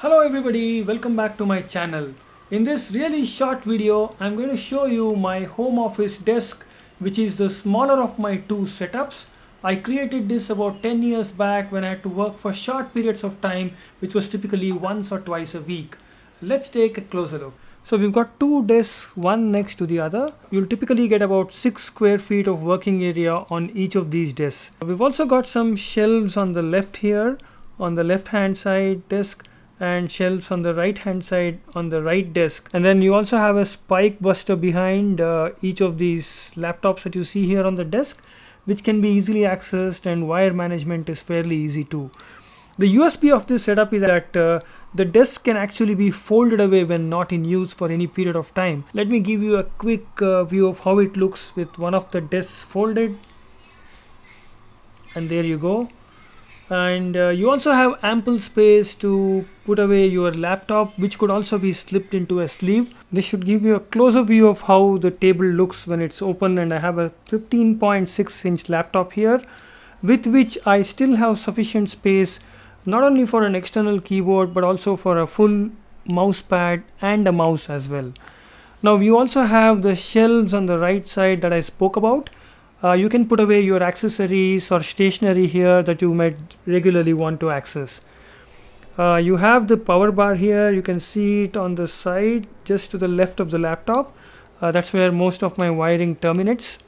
Hello everybody, welcome back to my channel. In this really short video, I'm going to show you my home office desk, which is the smaller of my two setups. I created this about 10 years back when I had to work for short periods of time, which was typically once or twice a week. Let's take a closer look. So we've got two desks, one next to the other. You'll typically get about 6 square feet of working area on each of these desks. We've also got some shelves on the left here, on the left hand side desk, and shelves on the right hand side on the right desk. And then you also have a spike buster behind each of these laptops that you see here on the desk, which can be easily accessed, and wire management is fairly easy too. The USB of this setup is that the desk can actually be folded away when not in use for any period of time. Let me give you a quick view of how it looks with one of the desks folded. And there you go. And you also have ample space to put away your laptop, which could also be slipped into a sleeve. This should give you a closer view of how the table looks when it's open. And I have a 15.6-inch laptop here, with which I still have sufficient space not only for an external keyboard but also for a full mouse pad and a mouse as well. Now you also have the shelves on the right side that I spoke about. You can put away your accessories or stationery here that you might regularly want to access. You have the power bar here. You can see it on the side just to the left of the laptop. That's where most of my wiring terminates.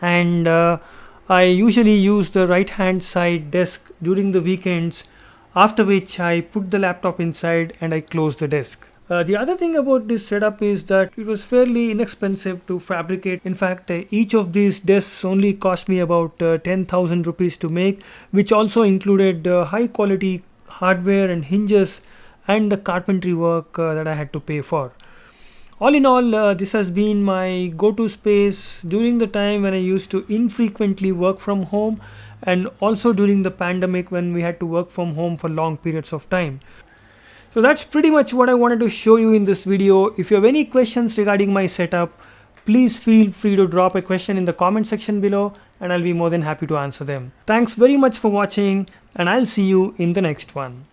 And I usually use the right hand side desk during the weekends, after which I put the laptop inside and I close the desk. The other thing about this setup is that it was fairly inexpensive to fabricate. In fact, each of these desks only cost me about 10,000 rupees to make, which also included high quality hardware and hinges and the carpentry work that I had to pay for. All in all, this has been my go-to space during the time when I used to infrequently work from home, and also during the pandemic when we had to work from home for long periods of time. So that's pretty much what I wanted to show you in this video. If you have any questions regarding my setup, please feel free to drop a question in the comment section below and I'll be more than happy to answer them. Thanks very much for watching, and I'll see you in the next one.